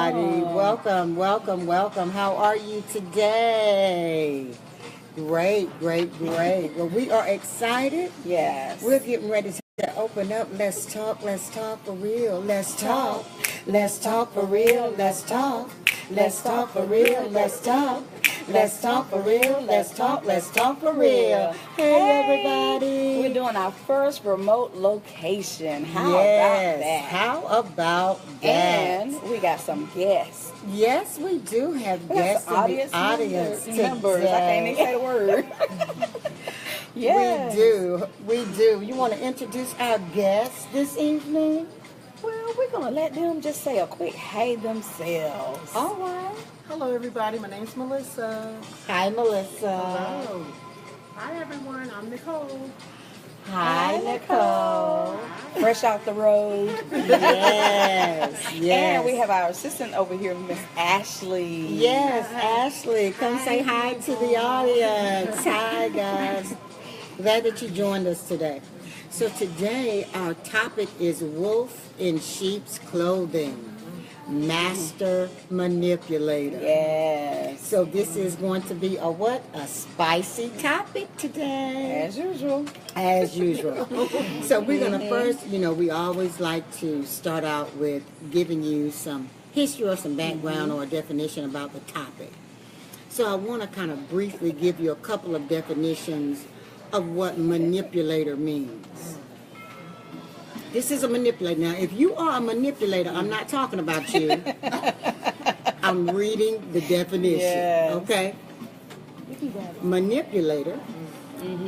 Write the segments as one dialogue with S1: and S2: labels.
S1: everybody. Welcome, welcome, welcome. How are you today? Great. Well, we are excited.
S2: Yes.
S1: We're getting ready to open up. Let's talk for real. Let's talk for real. Let's talk for real. Let's talk for real. Let's talk for real. Hey, everybody.
S2: We're doing our first remote location. How
S1: How about that?
S2: And we got some guests.
S1: Yes, we do have guests in the audience
S2: members.
S1: today.
S2: I can't even say the word. Yes.
S1: We do. You want to introduce our guests this evening?
S2: Well, we're going to let them just say a quick hey themselves.
S1: All right.
S3: Hello, everybody. My name's Melissa.
S1: Hi, Melissa.
S3: Hello. Hi, everyone. I'm Nicole.
S1: Hi, Nicole.
S2: Fresh off the road.
S1: Yes.
S2: And we have our assistant over here, Miss Ashley.
S1: Yes, Ashley. Come say hi to the audience. Hi, guys. Glad that you joined us today. So today our topic is wolf in sheep's clothing. Master Manipulator.
S2: Yes.
S1: So this is going to be a what? A spicy topic today.
S2: As usual.
S1: As usual. So we're going to first, we always like to start out with giving you some history or some background or a definition about the topic. So I want to kind of briefly give you a couple of definitions of what manipulator means. This is a manipulator. Now, if you are a manipulator, I'm not talking about you. I'm reading the definition.
S2: Yes.
S1: Okay? Manipulator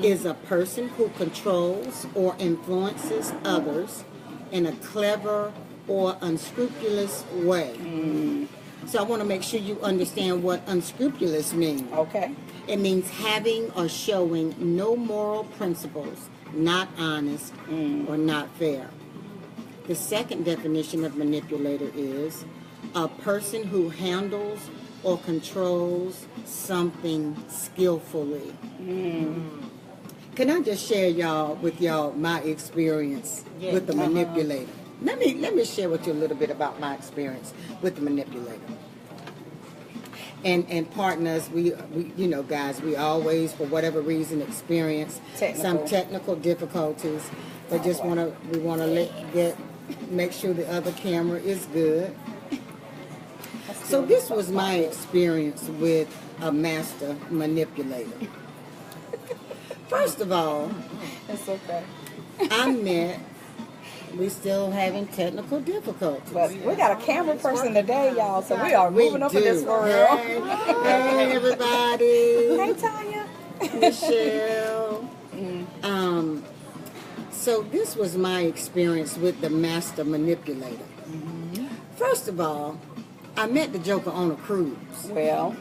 S1: is a person who controls or influences others in a clever or unscrupulous way. So I want to make sure you understand what unscrupulous means.
S2: Okay.
S1: It means having or showing no moral principles, not honest, or not fair. The second definition of manipulator is a person who handles or controls something skillfully. Can I just share with y'all my experience with the manipulator? Let me share with you a little bit about my experience with the manipulator. And partners, we guys, we always, for whatever reason, experience some technical difficulties. But we want to make sure the other camera is good. So this was my experience with a master manipulator. First of all,
S2: It's okay.
S1: we still having technical difficulties.
S2: But we got a camera person today, y'all, so we are moving up in this world.
S1: Hey, everybody.
S2: Hey, Tanya.
S1: Michelle. So this was my experience with the master manipulator. First of all, I met the Joker on a cruise.
S2: Well,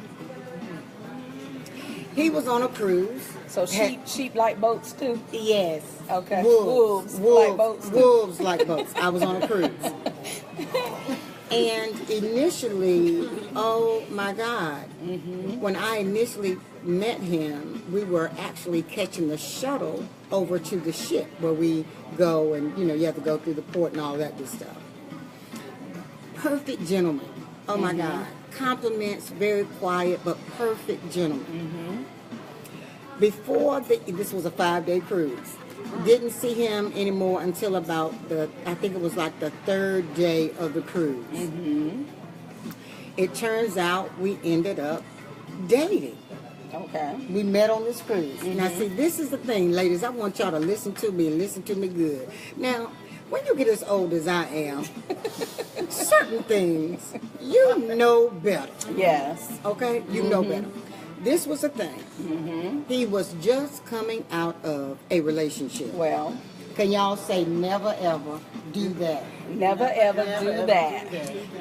S1: He was on a cruise.
S2: so sheep like boats too?
S1: Yes.
S2: Okay.
S1: Wolves
S2: like boats too?
S1: Wolves like boats. I was on a cruise. And initially, oh my God, when I initially met him, we were actually catching the shuttle over to the ship where we go and, you have to go through the port and all that good stuff. Perfect gentleman. Oh my God. Compliments, very quiet, but perfect gentleman. This was a 5-day cruise. Didn't see him anymore until about I think it was like the 3rd day of the cruise. It turns out we ended up dating.
S2: Okay.
S1: We met on this cruise. Now see, this is the thing, ladies, I want y'all to listen to me and listen to me good. Now, when you get as old as I am, certain things, you know better.
S2: Yes.
S1: Okay? You know better. This was a thing. He was just coming out of a relationship.
S2: Well,
S1: Can y'all say never ever do that?
S2: never ever do that.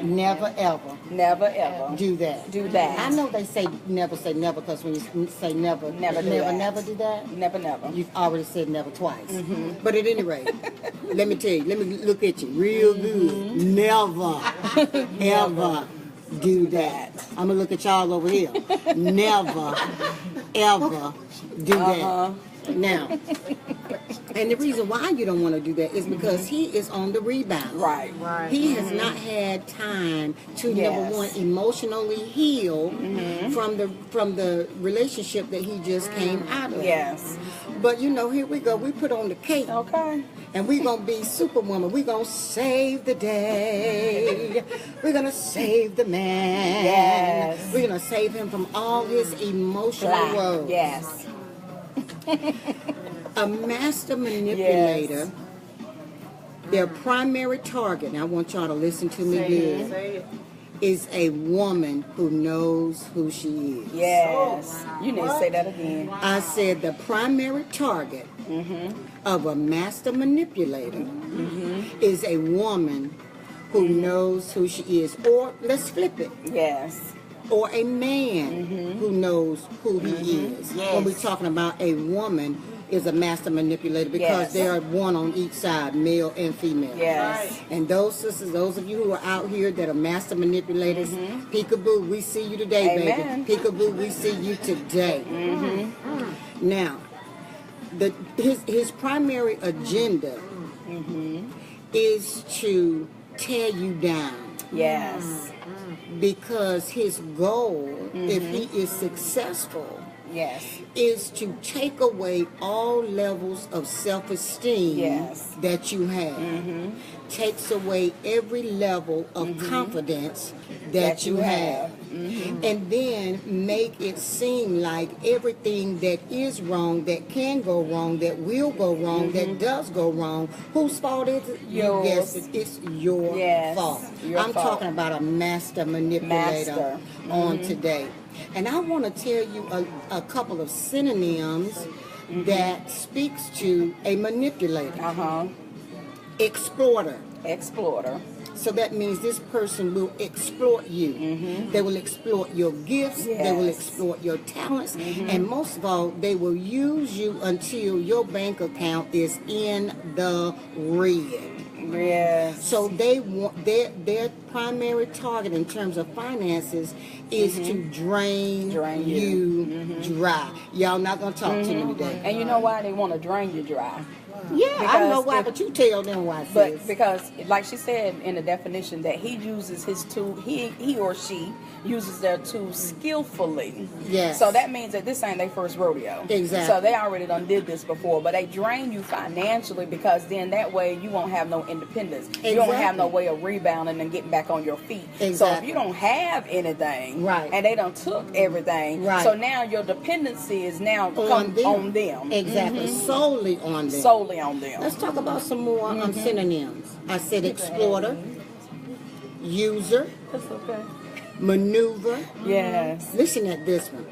S1: Never ever
S2: Never ever
S1: do that.
S2: do that.
S1: I know they say never because when you say never,
S2: Never do that.
S1: never do that.
S2: Never.
S1: You've already said never twice. But at any rate, let me tell you, let me look at you real good. Never, ever do that. I'm going to look at y'all over here. Never, ever do that. Now, And the reason why you don't want to do that is because he is on the rebound.
S2: Right.
S3: Right.
S1: He has not had time to,
S2: Yes.
S1: number one, emotionally heal from the relationship that he just came out of.
S2: Yes.
S1: But you know, here we go. We put on the cape.
S2: Okay.
S1: And we're going to be Superwoman. We're going to save the day. We're going to save the man.
S2: Yes.
S1: We're going to save him from all his emotional woes.
S2: Yes.
S1: A master manipulator,
S2: Yes.
S1: their primary target, and I want y'all to listen to me good,
S3: Say it.
S1: is a woman who knows who she is.
S2: Yes. You need to say that again.
S1: I said the primary target of a master manipulator is a woman who knows who she is. Or let's flip it.
S2: Yes.
S1: Or a man who knows who he is.
S3: Yes.
S1: When we're talking about a woman is a master manipulator because
S2: Yes.
S1: they are one on each side, male and female.
S2: Yes.
S1: And those sisters, those of you who are out here that are master manipulators, peekaboo, we see you today,
S2: Amen.
S1: baby. Peekaboo, we see you today. Now, his primary agenda is to tear you down.
S2: Yes.
S1: Because his goal, if he is successful,
S2: Yes.
S1: is to take away all levels of self-esteem
S2: Yes.
S1: that you have. Takes away every level of confidence that you have. And then make it seem like everything that is wrong, that can go wrong, that will go wrong, that does go wrong, whose fault is it? You
S2: Yours.
S1: guessed it. It's your
S2: Yes,
S1: fault.
S2: your
S1: I'm
S2: fault.
S1: talking about a master manipulator
S2: Master.
S1: on today. And I want to tell you a couple of synonyms that speaks to a manipulator.
S2: Uh-huh.
S1: Exploiter.
S2: Explorer.
S1: So that means this person will exploit you. They will exploit your gifts. They will
S2: Yes.
S1: exploit your talents. And most of all, they will use you until your bank account is in the red.
S2: Yes.
S1: So they want their primary target in terms of finances is to drain you dry. Y'all not gonna talk to me today.
S2: And you know why they want to drain you dry?
S1: Yeah, I know
S2: Because
S1: why,
S2: if-
S1: but you tell them why, sis.
S2: But because, like she said in the definition, that he uses his tool, he or she uses their tools skillfully.
S1: Yes.
S2: So that means that this ain't their first rodeo.
S1: Exactly.
S2: So they already done did this before, but they drain you financially because then that way you won't have no independence. You don't have no way of rebounding and getting back on your feet. So if
S1: Exactly.
S2: you don't have anything,
S1: Right.
S2: and they done took everything,
S1: Right.
S2: so now your dependency is now on them.
S1: Exactly, solely on them.
S2: Solely on them.
S1: Let's talk about some more synonyms. I said exploiter, user,
S2: That's okay.
S1: maneuver.
S2: Yes.
S1: Listen at this one,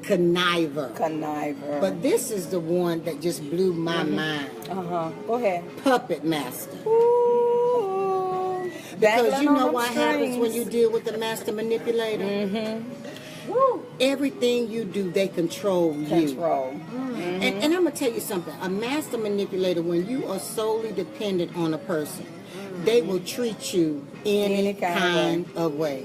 S1: conniver.
S2: Conniver.
S1: But this is the one that just blew my mind.
S2: Go ahead.
S1: Puppet master.
S2: Ooh.
S1: Because you
S2: Dangling
S1: know
S2: on
S1: what
S2: them
S1: happens when
S2: strings.
S1: you deal with the master manipulator? Everything you do, they control you.
S2: Control.
S1: And I'm going to tell you something. A master manipulator, when you are solely dependent on a person, they will treat you any kind of way.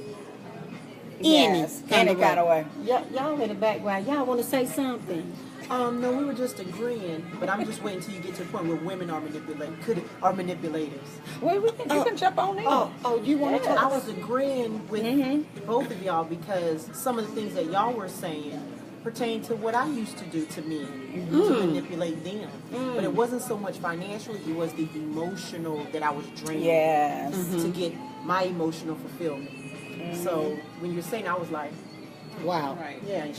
S2: Yes. Any kind of way.
S1: Y'all in the background, y'all want to say something?
S3: No, we were just agreeing, but I'm just waiting until you get to the point where women are manipulators.
S2: Well, you can jump on in.
S1: Oh, you want to
S3: I
S1: talk?
S3: was agreeing with both of y'all because some of the things that y'all were saying pertain to what I used to do to men to manipulate them. But it wasn't so much financially, it was the emotional that I was draining
S2: Yes.
S3: to get my emotional fulfillment. So when you're saying, I was like,
S1: Wow.
S3: yeah, and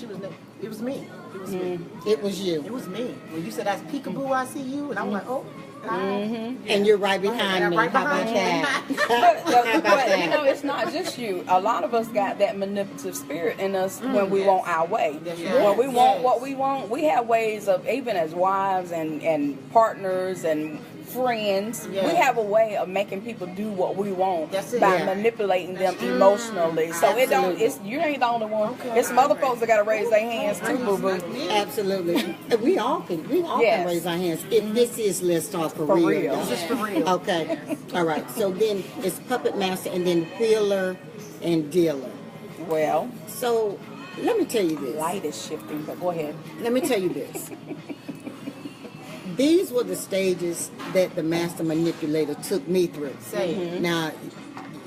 S3: it was me. It was me.
S1: It was you.
S3: It was me. When you said, that's peekaboo, I see you. And I'm like, oh.
S1: And you're right behind me.
S3: Right
S1: How about
S3: behind
S1: that?
S2: But you know, it's not just you. A lot of us got that manipulative spirit in us when we want our way. When we want what we want, we have ways of, even as wives and partners and friends, we have a way of making people do what we want by manipulating them emotionally. So it don't. It's you ain't the only one. It's some other folks that gotta raise their hands too, boo boo.
S1: Absolutely. We all can
S2: Yes.
S1: raise our hands. If this is Let's Talk for real.
S2: real.
S1: y'all.
S3: This is for real.
S1: Okay. All right. So then it's puppet master and then wheeler and dealer.
S2: Well,
S1: So let me tell you this.
S2: light is shifting, but go ahead.
S1: Let me tell you this. these were the stages that the Master Manipulator took me through.
S3: Say,
S1: Now,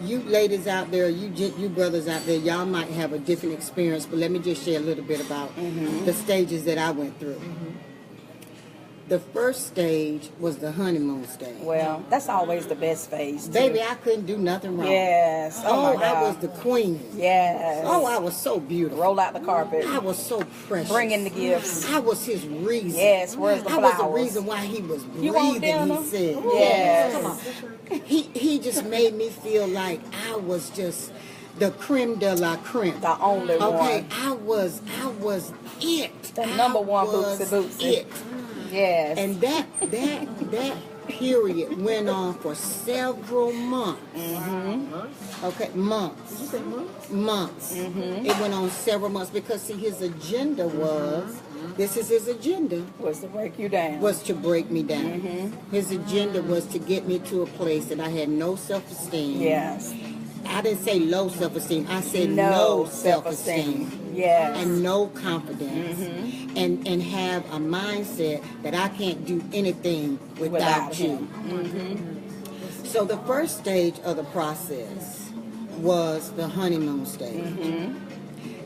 S1: you ladies out there, you brothers out there, y'all might have a different experience, but let me just share a little bit about the stages that I went through. The first stage was the honeymoon stage.
S2: Well, that's always the best phase, too.
S1: Baby, I couldn't do nothing wrong.
S2: Yes. Oh, my God.
S1: I was the queen.
S2: Yes.
S1: Oh, I was so beautiful.
S2: Roll out the carpet.
S1: I was so precious.
S2: Bring in the gifts.
S1: I was his reason.
S2: Yes, where's the
S1: I
S2: flowers?
S1: was the reason why he was
S2: You want
S1: breathing,
S2: dinner?
S1: he said.
S2: Yes.
S1: Come on. He just made me feel like I was just the creme de la creme.
S2: The only
S1: Okay,
S2: one.
S1: I was it.
S2: The number one
S1: I was
S2: bootsy bootsy.
S1: it.
S2: Yes.
S1: And that period went on for several months. Okay, months.
S3: did you say months?
S1: Months. It went on several months because see, his agenda was, this is his agenda,
S2: was to break you down.
S1: was to break me down. His agenda was to get me to a place that I had no self-esteem.
S2: Yes.
S1: I didn't say low self-esteem. I said
S2: No
S1: no self-esteem.
S2: Yes.
S1: And no confidence. And have a mindset that I can't do anything without you. So the first stage of the process was the honeymoon stage.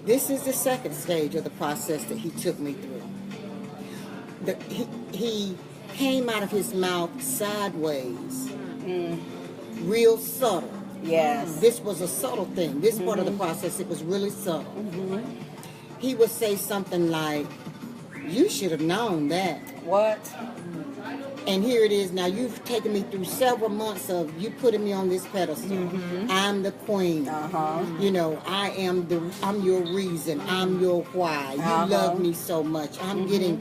S1: This is the second stage of the process that he took me through. He came out of his mouth sideways, real subtle.
S2: Yes.
S1: This was a subtle thing. This part of the process, it was really subtle. He would say something like, you should have known that.
S2: What?
S1: And here it is now. You've taken me through several months of you putting me on this pedestal. I'm the queen. You know, I'm your reason. I'm your why. You love me so much. I'm getting,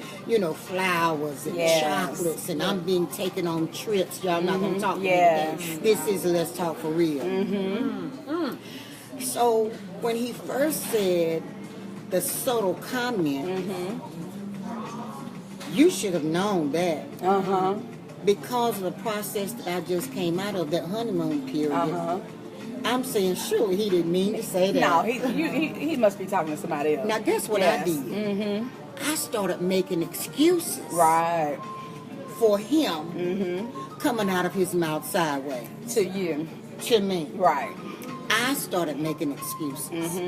S1: flowers and chocolates, and I'm being taken on trips. Y'all not gonna talk to me today. This is Let's Talk for Real. So when he first said the subtle comment, you should have known that. Because of the process that I just came out of, that honeymoon period. I'm saying, surely he didn't mean to say that.
S2: No, he must be talking to somebody else.
S1: Now, guess what I did? I started making excuses
S2: Right.
S1: for him coming out of his mouth sideways
S2: To you.
S1: to me.
S2: Right.
S1: I started making excuses.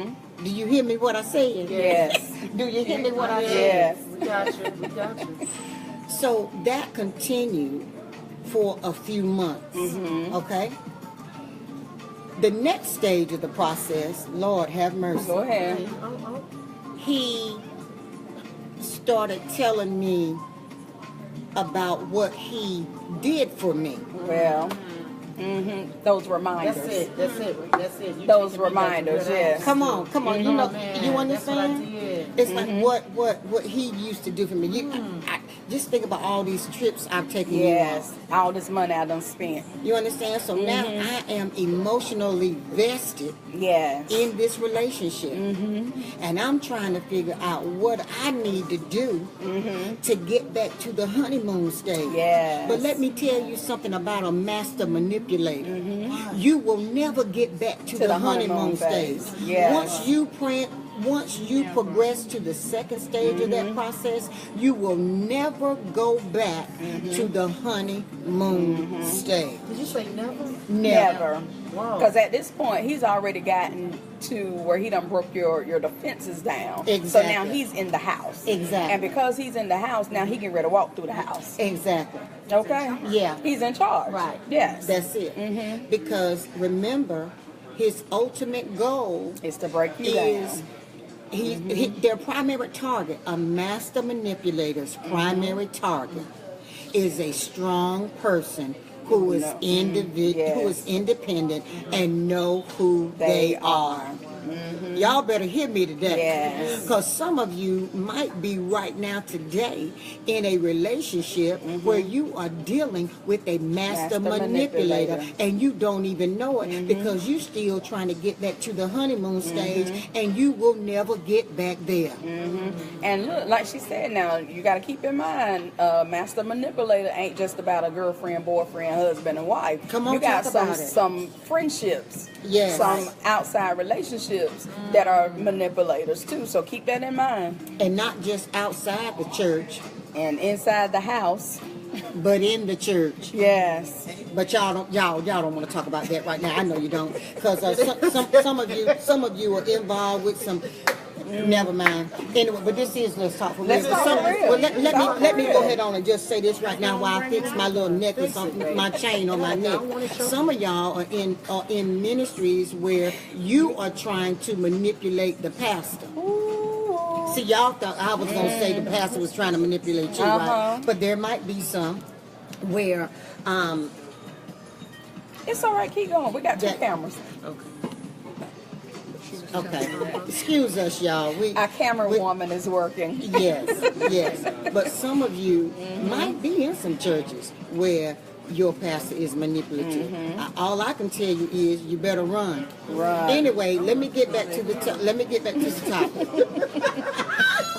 S1: Do you hear me what I said?
S2: Yes.
S1: Do you hear me what I said?
S2: Yes.
S3: We got you. We got you.
S1: So that continued for a few months. Okay? The next stage of the process, Lord have mercy.
S2: Go ahead.
S1: He started telling me about what he did for me.
S2: Well, those reminders.
S3: That's it. That's it. That's it. You
S2: Those
S3: taking me back to
S2: reminders,
S3: good
S2: yes.
S3: old-
S1: Come on. You know,
S3: man,
S1: you
S3: that's what I
S1: understand?
S3: did.
S1: It's like what he used to do for me. I just think about all these trips I've taken you on.
S2: Yes. All this money I done spent.
S1: You understand? So now I am emotionally vested
S2: Yes.
S1: in this relationship. And I'm trying to figure out what I need to do to get back to the honeymoon stage.
S2: Yes.
S1: But let me tell you something about a master manipulator. You will never get back to the honeymoon stage.
S2: phase. Yes.
S1: Once you progress to the second stage of that process, you will never go back to the honeymoon stage.
S3: Did you say never?
S2: Never.
S3: Wow.
S2: Because at this point, he's already gotten to where he done broke your defenses down.
S1: Exactly.
S2: So now he's in the house.
S1: Exactly.
S2: And because he's in the house, now he can ready to walk through the house.
S1: Exactly.
S2: Okay?
S1: Yeah.
S2: He's in charge.
S1: Right.
S2: Yes.
S1: That's it. Because remember, his ultimate goal
S2: It's to break you
S1: is
S2: down.
S1: their primary target, a master manipulator's primary target, is a strong person who is who is independent and know who they are. Y'all better hear me today.
S2: Yes.
S1: Because some of you might be right now today in a relationship where you are dealing with a master manipulator and you don't even know it because you're still trying to get back to the honeymoon stage and you will never get back there.
S2: And look, like she said, now you got to keep in mind, master manipulator ain't just about a girlfriend, boyfriend, husband, and wife.
S1: Come on,
S2: you got
S1: talk about it.
S2: some friendships,
S1: Yes.
S2: some outside relationships that are manipulators too. So keep that in mind.
S1: And not just outside the church.
S2: And inside the house,
S1: but in the church.
S2: Yes.
S1: But y'all don't want to talk about that right now. I know you don't, because some of you are involved with some. Never mind. Anyway, but this is Let's Talk for Real.
S2: Let's talk for real.
S1: Well, let me go ahead on and just say this right now while I fix my little necklace on my chain on my neck. Some of y'all are in ministries where you are trying to manipulate the pastor. See, y'all thought I was going to say the pastor was trying to manipulate you, right? But there might be some where
S2: it's all right. Keep going. We got 2 cameras.
S1: Okay. Excuse us, y'all.
S2: Our camera woman is working.
S1: Yes. But some of you might be in some churches where your pastor is manipulative. All I can tell you is you better run.
S2: Right.
S1: Anyway, let me get back to the topic.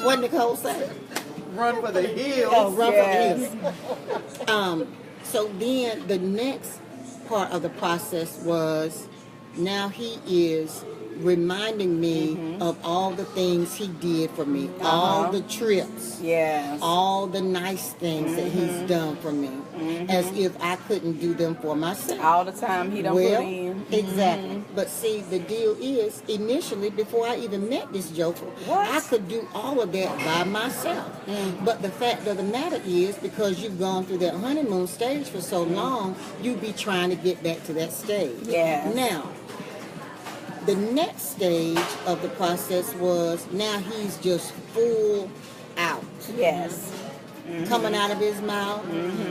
S1: What Nicole said?
S3: Run for the hills.
S1: Oh, run for the hills. So then the next part of the process was, now he is reminding me of all the things he did for me, all the trips, all the nice things that he's done for me, as if I couldn't do them for myself.
S2: All the time he don't put in.
S1: Exactly. But see, the deal is, initially, before I even met this joker, I could do all of that by myself. But the fact of the matter is, because you've gone through that honeymoon stage for so long, you be trying to get back to that stage. Now, the next stage of the process was, now he's just full out. Coming out of his mouth,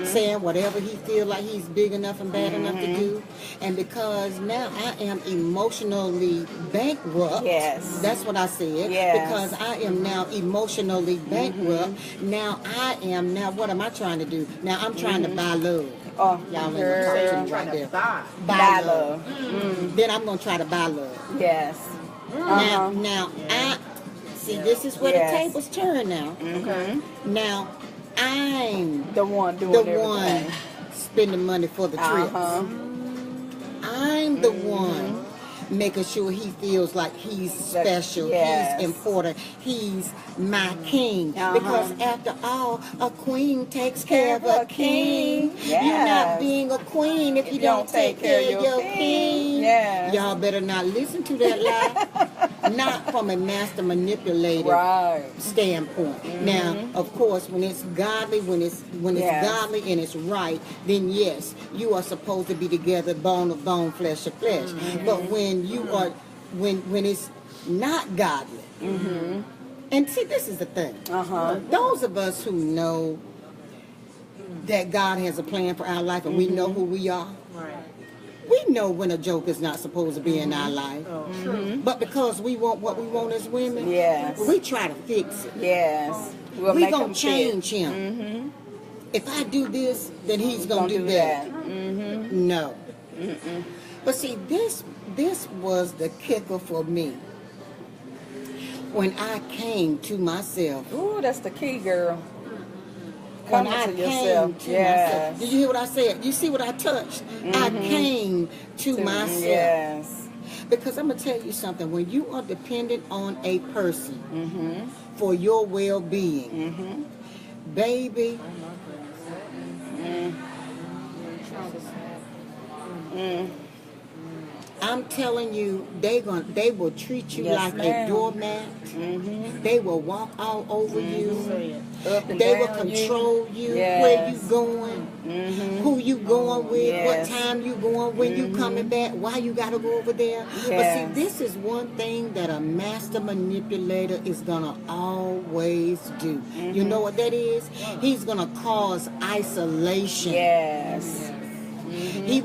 S1: saying whatever he feel like he's big enough and bad enough to do. And because now I am emotionally bankrupt. That's what I said. Because I am now emotionally bankrupt. Now what am I trying to do? Now I'm trying to buy love. Oh, y'all ain't right there. Buy love. Then I'm going to try to buy love. Now, I see, this is where the tables turn now. Now, I'm
S2: the one doing
S1: spending money for the trips. I'm the one making sure he feels like he's special, he's important, he's my king. Because after all, a queen takes care of a king. You're not being a queen if you don't take care of your king. Y'all better not listen to that lie. Not from a master manipulator standpoint. Now, of course, when it's godly, when it's godly and it's right, then yes, you are supposed to be together, bone of bone, flesh of flesh. But when you are, when it's not godly, and see, this is the thing. Those of us who know that God has a plan for our life and we know who we are. We know when a joke is not supposed to be in our life. But because we want what we want as women, we try to fix it. We're going to change him. If I do this, then he's going to do that. No. But see, this was the kicker for me. When I came to myself.
S2: Ooh, that's the key, girl.
S1: When I came to myself. Did you hear what I said? You see what I touched? I came to myself. Because I'm going to tell you something. When you are dependent on a person for your well-being, baby, I'm telling you, they will treat you like a doormat. They will walk all over you. They will control you, where you going, who you going with, what time you going, when you coming back, why you got to go over there. But see, this is one thing that a master manipulator is going to always do. You know what that is? He's going to cause isolation. He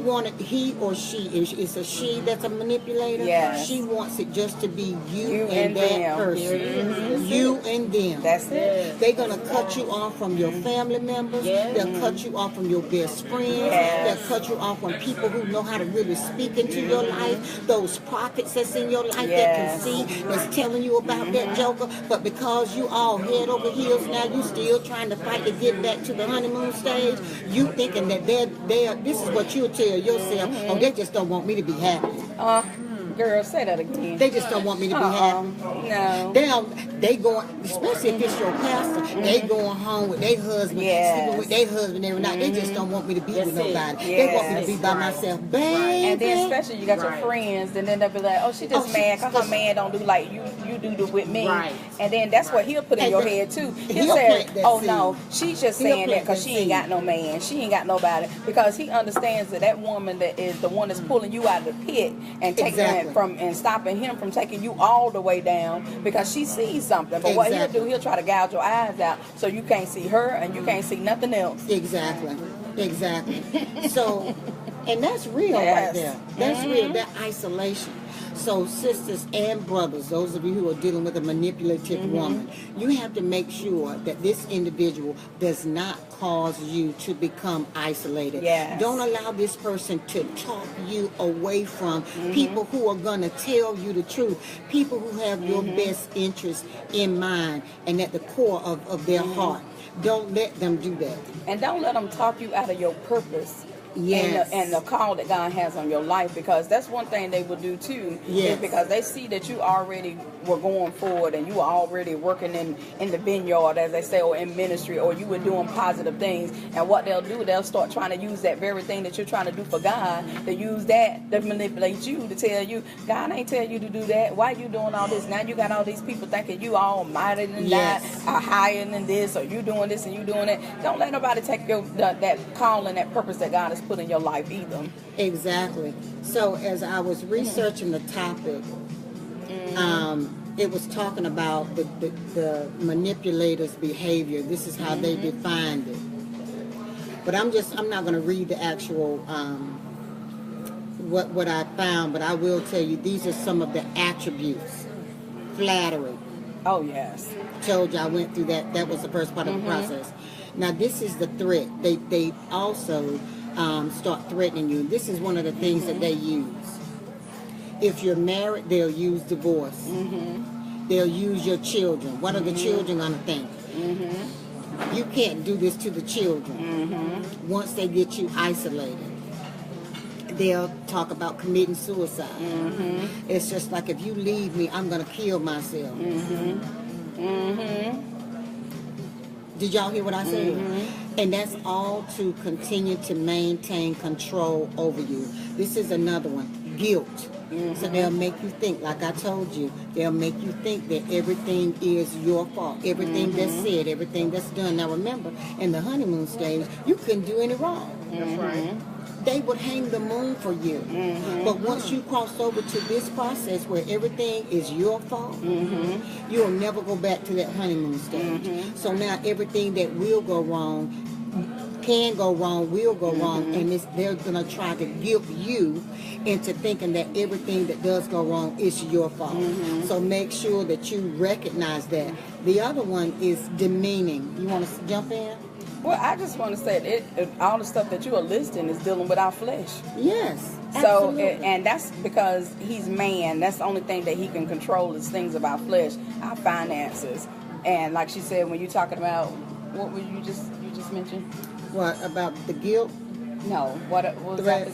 S1: or she, it's a she that's a manipulator. She wants it just to be you and that person. You and them.
S2: That's it.
S1: They're going to cut you off from your family members. They'll cut you off from your best friends. They'll cut you off from people who know how to really speak into your life. Those prophets that's in your life that can see, that's telling you about that joker. But because you all head over heels now, you still trying to fight to get back to the honeymoon stage. You thinking that this is what you'll tell yourself, oh, they just don't want me to be happy.
S2: Girl, say that again.
S1: They just don't want me to be happy.
S2: No.
S1: They going, especially if it's your pastor, they going home with their husband, sleeping with their husband every night. They just don't want me to be with nobody. They want me to be by myself, baby.
S2: And then especially you got your friends, and then they'll be like, oh, she just mad because her man don't do like you do with me. And then that's what he'll put in your head too. He'll say, oh no, she's just saying that because she ain't got no man, she ain't got nobody, because he understands that woman that is the one that's pulling you out of the pit and taking it from and stopping him from taking you all the way down, because she sees something. But what he'll do, he'll try to gouge your eyes out so you can't see her and you can't see nothing else.
S1: Exactly. So, and that's real right there. That's real. That isolation. So, sisters and brothers, those of you who are dealing with a manipulative woman, you have to make sure that this individual does not cause you to become isolated. Don't allow this person to talk you away from people who are going to tell you the truth, people who have your best interest in mind and at the core of their heart. Don't let them do that.
S2: And don't let them talk you out of your purpose. And the call that God has on your life, because that's one thing they will do too. Is because they see that you already were going forward and you were already working in the vineyard, as they say, or in ministry, or you were doing positive things. And what they'll do, they'll start trying to use that very thing that you're trying to do for God, to use that to manipulate you, to tell you, God ain't tell you to do that. Why you doing all this? Now you got all these people thinking you almighty than that, or higher than this, or you doing this and you doing that. Don't let nobody take that call and that purpose that God has put in your life either.
S1: Exactly. So as I was researching the topic, it was talking about the manipulator's behavior. This is how they defined it. But I'm not going to read the actual what I found, but I will tell you these are some of the attributes. Flattery.
S2: Oh yes.
S1: Told you I went through that. That was the first part of the process. Now this is the threat. They also start threatening you. This is one of the things that they use. If you're married, they'll use divorce. They'll use your children. What are the children going to think? You can't do this to the children. Once they get you isolated, they'll talk about committing suicide. It's just like, if you leave me, I'm going to kill myself. Did y'all hear what I said? And that's all to continue to maintain control over you. This is another one. Guilt. So they'll make you think, like I told you, they'll make you think that everything is your fault. Everything that's said, everything that's done. Now remember, in the honeymoon stage, you couldn't do any wrong.
S3: That's right.
S1: They would hang the moon for you. But once you cross over to this process where everything is your fault, you'll never go back to that honeymoon stage. So now everything that will go wrong, can go wrong, will go wrong, and they're going to try to guilt you into thinking that everything that does go wrong is your fault. So make sure that you recognize that. The other one is demeaning. You want to jump in?
S2: Well, I just want to say all the stuff that you are listing is dealing with our flesh.
S1: Yes.
S2: So,
S1: absolutely.
S2: and that's because he's man. That's the only thing that he can control is things of our flesh, our finances. And like she said, when you're talking about, what were you just mentioned?
S1: What about the guilt?
S2: No. What was that?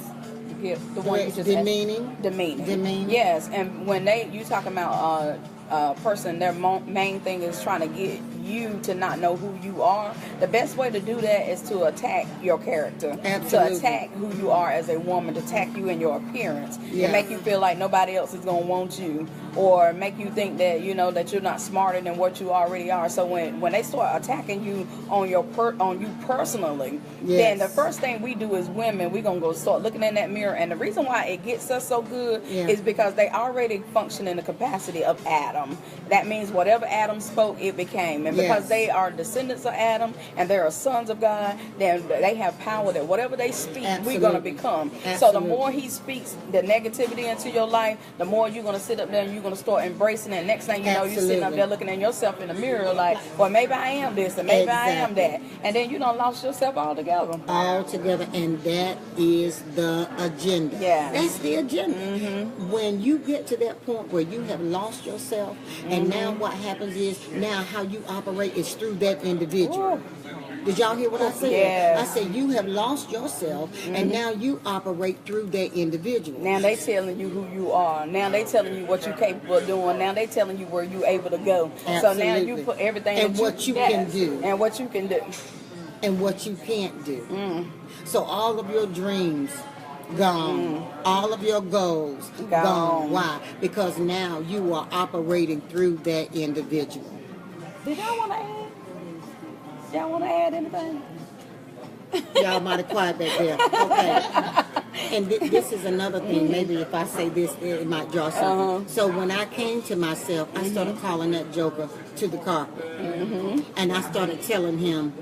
S2: The guilt. The one you just
S1: demeaning.
S2: Demeaning. Yes. And when you talking about person, their main thing is trying to get you to not know who you are. The best way to do that is to attack your character.
S1: Absolutely.
S2: To attack who you are as a woman, to attack you in your appearance. And make you feel like nobody else is going to want you, or make you think that that you're not smarter than what you already are. So when they start attacking you on you personally, then the first thing we do as women, we're going to go start looking in that mirror. And the reason why it gets us so good is because they already function in the capacity of Adam. That means whatever Adam spoke, it became. And because they are descendants of Adam and they are sons of God, then they have power that whatever they speak, we're going to become. So the more he speaks the negativity into your life, the more you're going to sit up there and you're going to start embracing it. Next thing you know, you're sitting up there looking at yourself in the mirror like, well, maybe I am this and maybe I am that. And then you done lost yourself altogether. Altogether.
S1: And that is the agenda. That's the agenda. When you get to that point where you have lost yourself, and now what happens is, now how you operate is through that individual.
S2: Ooh.
S1: Did y'all hear what I said?
S2: Yes.
S1: I said you have lost yourself, and now you operate through that individual.
S2: Now they telling you who you are. Now they telling you what you're capable of doing. Now they telling you where you able to go. So now you
S1: Absolutely.
S2: put everything
S1: And
S2: that
S1: what you can
S2: yes,
S1: do.
S2: and what you can do.
S1: And what you can't do. So all of your dreams gone. All of your goals gone. Why? Because now you are operating through that individual.
S2: Did y'all want to add? Y'all want to add anything?
S1: Y'all mighty quiet back there. Okay. And this is another thing. Maybe if I say this, it might draw something. So when I came to myself, I started calling that joker to the carpet. And I started telling him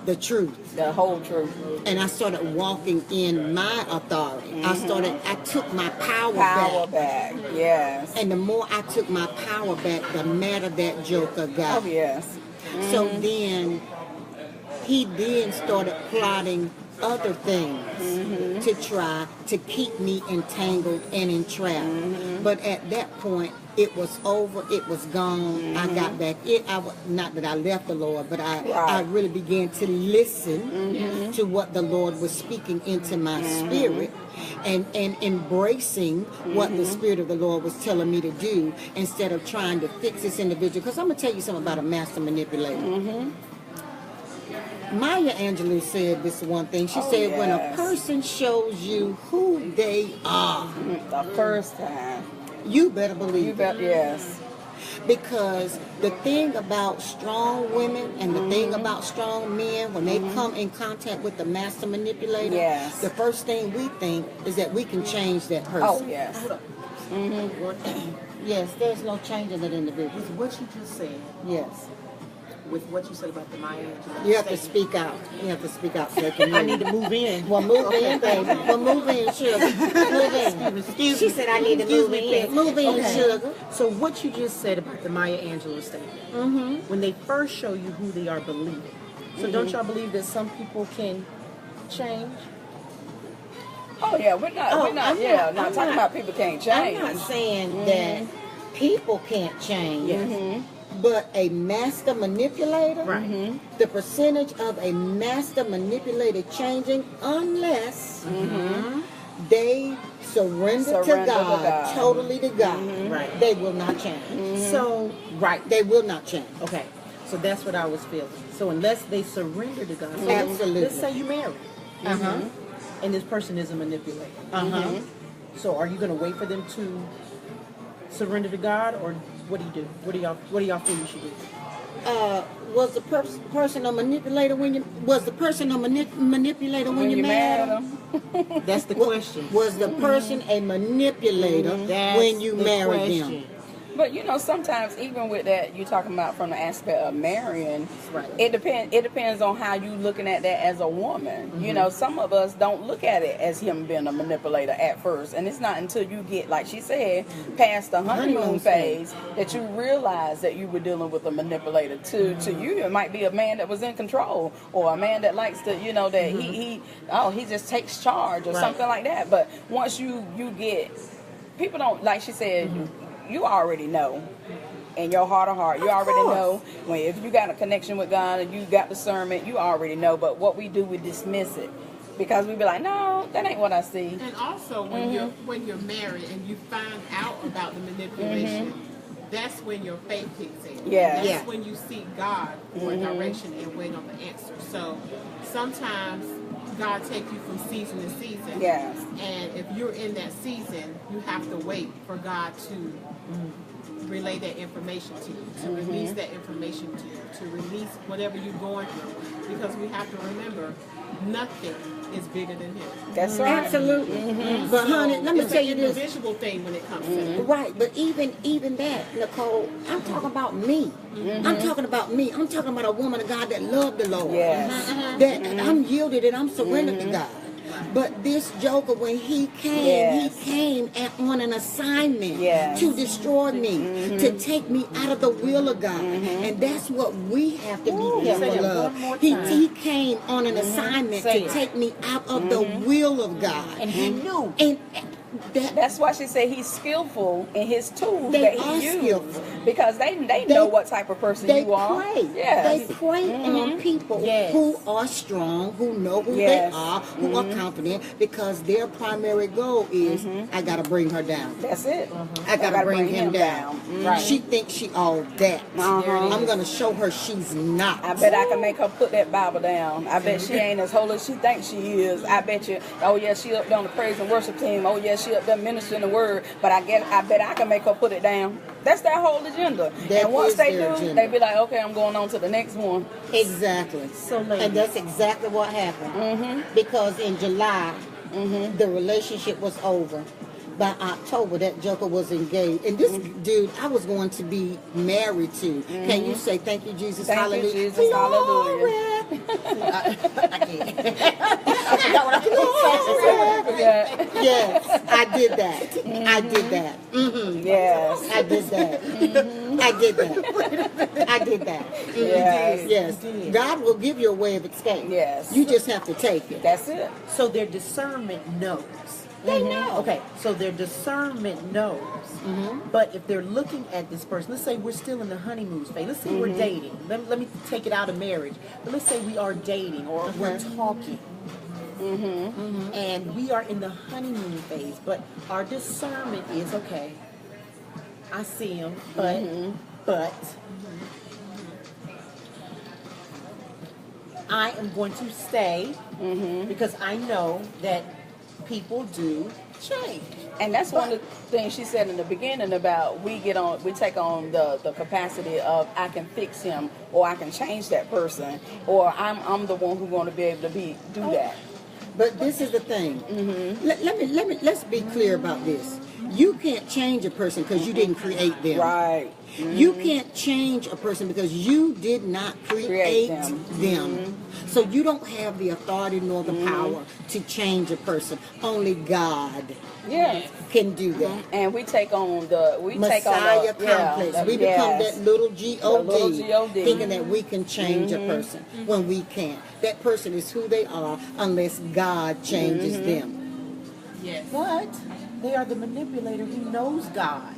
S1: the truth.
S2: The whole truth.
S1: And I started walking in my authority. I took my power
S2: back. Yes.
S1: And the more I took my power back, the madder that joker got.
S2: Oh, yes.
S1: So then, he then started plotting other things to try to keep me entangled and entrapped. But at that point, it was over. It was gone. I got back. Not that I left the Lord, but I really began to listen to what the Lord was speaking into my spirit, and embracing what the Spirit of the Lord was telling me to do, instead of trying to fix this individual. Because I'm gonna tell you something about a master manipulator. Maya Angelou said this one thing. She said, when a person shows you who they are,
S2: the first time,
S1: you better believe it.
S2: Yes.
S1: Because the thing about strong women and the thing about strong men, when they come in contact with the master manipulator, the first thing we think is that we can change that person.
S2: Oh, yes.
S1: Yes, there's no change in that individual.
S3: With what you just said,
S1: Yes.
S3: with what you said about the Maya Angelou,
S1: You have to speak out. You have to speak out so they can hear
S3: I need to move in.
S1: Well, move in, baby. Well, move in, sugar. Move in.
S3: Excuse
S1: She
S3: me.
S1: said I need to move in. Move in,
S3: Okay.
S1: sugar.
S3: So what you just said about the Maya Angelou statement, when they first show you who they are, believe it. So don't y'all believe that some people can change?
S2: Oh, yeah. We're not
S1: I'm
S2: talking
S1: not-
S2: about people can't change.
S1: I'm not saying that people can't change.
S3: Yes.
S1: But a master manipulator,
S3: Right.
S1: the percentage of a master manipulator changing unless they surrender to God, totally to God.
S3: Right.
S1: They will not change.
S3: So, right.
S1: They will not change.
S3: Okay. So that's what I was feeling. So unless they surrender to God. So
S1: Absolutely.
S3: Let's say you marry. And this person is a manipulator. So are you going to wait for them to surrender to God, or what do you do? What do y'all feel you should do?
S1: Was the person a manipulator when you manipulator when you married him?
S3: That's the question.
S1: Was the person a manipulator when you married them?
S2: But you know, sometimes even with that, you're talking about from the aspect of marrying.
S3: Right.
S2: It depends on how you looking at that as a woman. You know, some of us don't look at it as him being a manipulator at first, and it's not until you get, like she said, past the honeymoon phase that you realize that you were dealing with a manipulator. To you, it might be a man that was in control, or a man that likes to, you know, that he just takes charge or something like that. But once you get, people don't, like she said. You already know in your heart of heart. You already know when, if you got a connection with God and you got discernment, you already know. But what we do, we dismiss it because we be like, no, that ain't what I see.
S4: And also when you're married and you find out about the manipulation, that's when your faith kicks in.
S2: Yeah.
S4: That's when you seek God for direction and wait on the answer. So sometimes God take you from season to season.
S2: Yes.
S4: And if you're in that season, you have to wait for God to relay that information to you, to release that information to you, to release whatever you're going through. Because we have to remember, nothing is bigger than Him.
S2: That's right.
S1: Absolutely. But honey, let me
S4: It's
S1: tell
S4: an
S1: you this.
S4: individual thing when it comes to that.
S1: Right, but even that, Nicole, I'm talking about me. I'm talking about me. I'm talking about a woman of God that loved the Lord.
S2: Yes.
S1: That I'm yielded and I'm surrendered to God. But this joker, when he came, he came on an assignment to destroy me, to take me out of the will of God. And that's what we have to be careful of. He came on an assignment to take me out of the will of God.
S3: And he knew.
S1: And
S2: That's why she said he's skillful in his tools
S1: they
S2: that
S1: are
S2: he used.
S1: skillful.
S2: Because they know what type of person
S1: They
S2: you are.
S1: pray.
S2: Yes.
S1: They pray on people
S3: Yes.
S1: who are strong, who know who
S2: Yes.
S1: they are, who are confident, because their primary goal is, I got to bring her down.
S2: That's it.
S1: I gotta bring him down.
S3: Right.
S1: She thinks she all that.
S2: Uh-huh.
S1: I'm gonna show her she's not.
S2: I bet I can make her put that Bible down. I bet she ain't as holy as she thinks she is. I bet you, oh yeah, she up there on the praise and worship team. Oh yeah, she up there ministering the word. But I bet I can make her put it down. That's their whole agenda.
S1: That
S2: And once
S1: is
S2: they
S1: their
S2: do,
S1: agenda.
S2: they be like, okay, I'm going on to the next one.
S1: Exactly.
S3: So, ladies.
S1: And that's exactly what happened. Because in July, the relationship was over. By October, that joker was engaged. And this dude, I was going to be married to. Can you say thank you, Jesus?
S2: Thank
S1: Hallelujah.
S2: you, Jesus. Hallelujah.
S1: Glory.
S3: I can't. I forgot what I was
S2: Yeah.
S1: Yes, I did that. I did that.
S2: Yes.
S1: I did that. I did that. I did that.
S2: Yes.
S1: Yes.
S3: You did.
S1: God will give you a way of escape.
S2: Yes.
S1: You just have to take it.
S2: That's it.
S3: So their discernment knows.
S1: They know.
S3: Okay, so their discernment knows. But if they're looking at this person, let's say we're still in the honeymoon phase. Let's say we're dating. Let me take it out of marriage. But let's say we are dating or we're talking. And we are in the honeymoon phase. But our discernment is, okay, I see him, but I am going to stay because I know that people do change.
S2: And that's one of the things she said in the beginning about we take on the capacity of I can fix him, or I can change that person, or I'm the one who's going to be able to do that.
S1: But this is the thing. Let's be clear about this. You can't change a person because you didn't create them.
S2: Right.
S1: You can't change a person because you did not create them. So you don't have the authority nor the power to change a person. Only God
S2: Yes.
S1: can do that.
S2: And we take on the
S1: Messiah complex. We become that little G-O-D,
S2: The little G-O-D.
S1: thinking that we can change a person when we can't. That person is who they are unless God changes them.
S4: Yes.
S3: But they are the manipulator who knows God.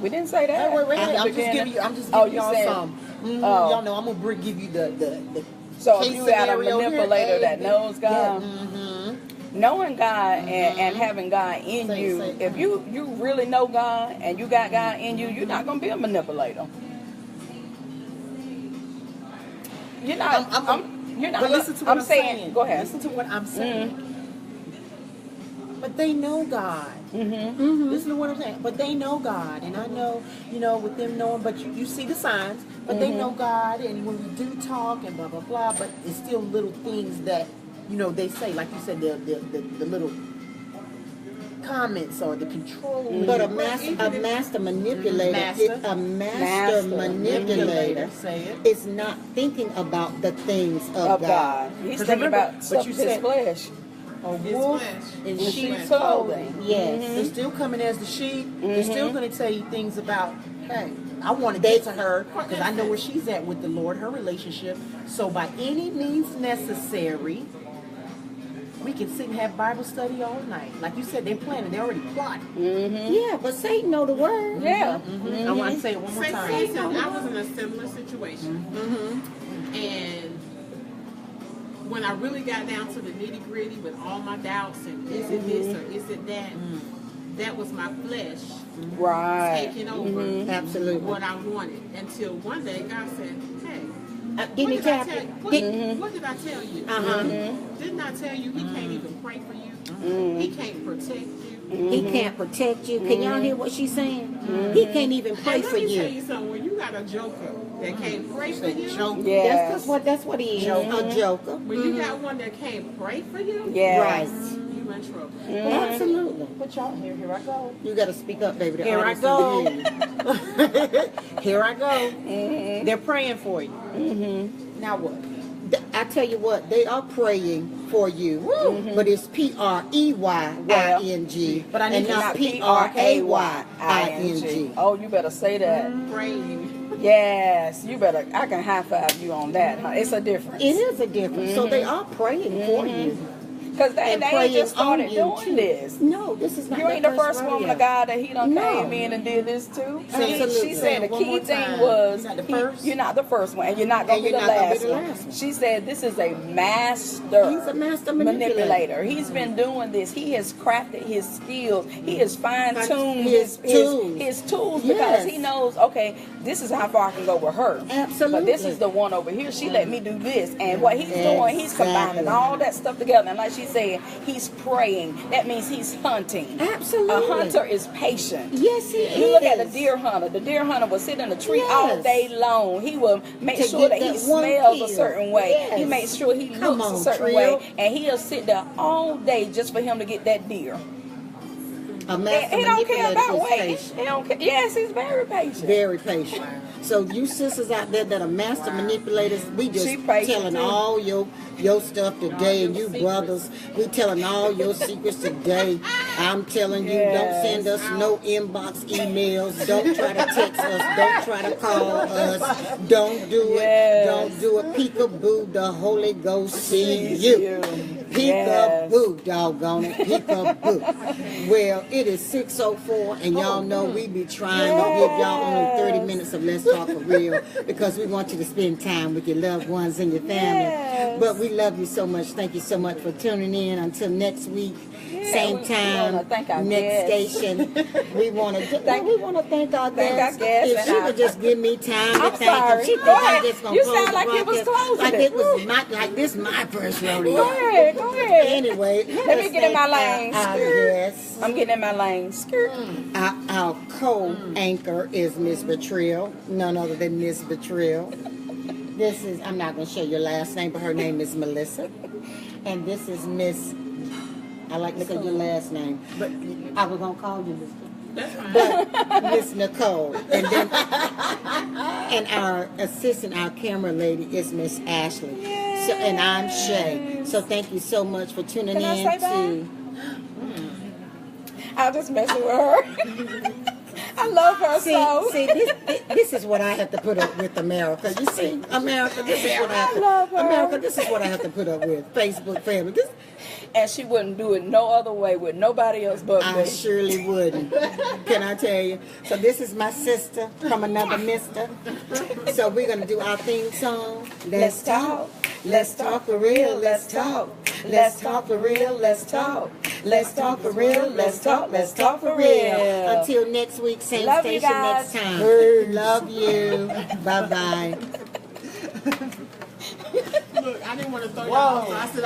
S2: We didn't say that.
S3: Wait.
S2: in the
S3: I'm just
S2: beginning.
S3: giving you. I'm just
S2: Oh,
S3: giving
S2: you
S3: y'all
S2: said-
S3: some.
S2: Oh.
S3: Y'all know I'm gonna give you the.
S2: So if
S3: case
S2: you got a
S3: scenario here,
S2: manipulator
S3: A,
S2: that
S3: B,
S2: knows God,
S3: yeah,
S2: knowing God and having God in
S3: Say-
S2: you,
S3: say-
S2: if you really know God and you got God in you, you're not gonna be a manipulator. You're not. You're not.
S3: But listen to what I'm
S2: saying. Go ahead.
S3: Listen to what I'm saying. But they know God. Listen to what I'm saying. But they know God, and I know, with them knowing. But you see the signs. But they know God, and when we do talk and blah blah blah. But it's still little things that they say, like you said, the little comments or the control.
S1: But a master manipulator,
S3: Master.
S1: a master manipulator
S3: Say it.
S1: is not thinking about the things of God.
S2: He's
S3: 'Cause
S2: thinking
S3: remember,
S2: about
S3: but
S2: stuff
S3: you
S2: of his
S3: said-
S2: flesh.
S3: A
S4: His
S3: wolf
S4: flesh.
S3: in
S4: His
S3: sheep's
S4: flesh.
S3: clothing.
S1: Yes.
S3: They're still coming as the sheep. They're still going to tell you things about, hey, I want to get to her because I know where she's at with the Lord, her relationship. So by any means necessary, we can sit and have Bible study all night. Like you said, they're planning. They're already plotting.
S1: Yeah, but Satan know the word.
S2: Yeah.
S3: I want to say it one more
S4: Say
S3: time.
S4: something. I was in a similar situation, and when I really got down to the nitty gritty with all my doubts and is it this or is it that, that was my flesh
S2: Right.
S4: taking over
S1: Absolutely.
S4: what I wanted. Until one day God said, "Hey,
S1: Didn't he tap you?
S4: what did I tell you? Didn't I tell you he can't even pray for you? He can't protect you."
S1: He can't protect you. Can y'all hear what she's saying? He can't even pray
S4: And
S1: for
S4: let me tell
S1: you.
S4: you something. When you got a joker that can't pray for you,
S2: Yes.
S1: That's what he is. A joker.
S4: when you got one that can't pray for you,
S2: Yes.
S1: Right.
S4: you in trouble.
S1: Absolutely.
S3: But y'all, here I go.
S1: You got to speak up, baby. The
S3: Here I
S1: audience
S3: go.
S1: can hear you.
S3: Here I go. They're praying for you. Now what?
S1: I tell you what, they are praying for you, but it's Preying,
S3: But I need
S1: and
S3: to
S1: not
S3: not
S1: Praying.
S2: Oh, you better say that.
S4: Praying.
S2: Yes, you better. I can high five you on that. Huh? It's a difference.
S1: It is a difference. So they are praying for you.
S2: Because they ain't
S1: praying
S2: just started
S1: on you,
S2: doing
S1: too.
S2: this.
S1: No, this is not
S2: You
S1: their
S2: ain't the first woman
S1: rodeo.
S2: of God that he done
S1: No.
S2: came in and did this too.
S1: Absolutely.
S2: She said the
S3: One more
S2: key thing
S3: time.
S2: was
S3: You're not the first?
S2: you're not the first one, and you're not gonna
S1: And
S2: be the
S1: you're not gonna be
S2: last
S1: the
S2: one.
S1: last one.
S2: She said this is a master.
S1: He's a master manipulator.
S2: He's been doing this. He has crafted his skills. He has fine-tuned
S1: His tools.
S2: his tools
S1: Yes.
S2: because he knows, okay, this is how far I can go with her.
S1: Absolutely.
S2: But this is the one over here. She let me do this. And what he's doing, he's combining
S1: Exactly.
S2: all that stuff together. And like she said, he's praying. That means he's hunting.
S1: Absolutely.
S2: A hunter is patient.
S1: Yes, he is.
S2: You look at the deer hunter. The deer hunter will sit in a tree all
S1: Yes.
S2: day long. He will make
S1: To
S2: sure
S1: get
S2: that he
S1: that one
S2: smells
S1: kill.
S2: a certain way.
S1: Yes.
S2: He makes sure he
S1: Come
S2: looks
S1: on,
S2: a certain
S1: Trill.
S2: way. And he'll sit there all day just for him to get that deer.
S1: A master
S2: He don't care
S1: manipulator
S2: about
S1: is
S2: waiting.
S1: patient.
S2: He don't care. Yes, he's very patient.
S1: Very patient. So you sisters out there that are master manipulators, we just
S2: She patient
S1: telling
S2: too.
S1: all your stuff today, and you brothers, we telling all your secrets today. I'm telling you, don't
S2: Yes.
S1: send us no inbox emails. Don't try to text us. Don't try to call us. Don't do
S2: Yes.
S1: it. Don't do it. Peekaboo, the Holy Ghost sees you. Peekaboo, doggone it. Peekaboo. Well, it is 6:04, and y'all know we be trying to give y'all only 30 minutes of Let's Talk for Real because we want you to spend time with your loved ones and your family.
S2: Yes.
S1: But we love you so much. Thank you so much for tuning in. Until next week, same
S2: we
S1: time,
S2: wanna thank our
S1: next
S2: guests.
S1: station. We want to thank our
S2: Thank our
S1: guests.
S2: guests
S1: If
S2: and
S1: she
S2: our-
S1: would just give me time to
S2: I'm
S1: thank them,
S2: sorry.
S1: she
S2: Go
S1: think I'm
S2: ahead.
S1: just gonna
S2: You
S1: close
S2: sound
S1: the
S2: like you was
S1: broadcast
S2: closing
S1: like
S2: it.
S1: it was like this my first rodeo.
S2: Go ahead. Go ahead.
S1: Anyway,
S2: Let me get in my lane.
S1: Our guests.
S2: I'm getting in my lane. Skirt.
S1: Our co-anchor is Miss Betrayal, none other than Miss Betrayal. This is, I'm not going to share your last name, but her name is Melissa. And this is Miss, I like to say your last name, but I was going to call you Miss. But Miss Nicole. And then, and our assistant, our camera lady is Miss Ashley. So, and I'm Shay. So thank you so much for tuning
S2: Can I
S1: in
S2: say
S1: to...
S2: I'll just mess with her. I love her so.
S1: See, this is what I have to put up with, America. You see, America, this is what I have to,
S2: love her.
S1: America, this is what I have to put up with. Facebook family. This,
S2: And she wouldn't do it no other way with nobody else but
S1: I
S2: me.
S1: surely wouldn't. Can I tell you? So this is my sister from another mister. So we're going to do our theme song. Let's talk. Let's talk for real. Let's talk. Let's talk for real. Let's talk. Let's talk for real. Let's talk. Let's talk for real. Until next week, same
S2: Love you
S1: station
S2: guys.
S1: next time. Love you. Bye-bye.
S4: Look, I didn't want to throw y'all off, so I said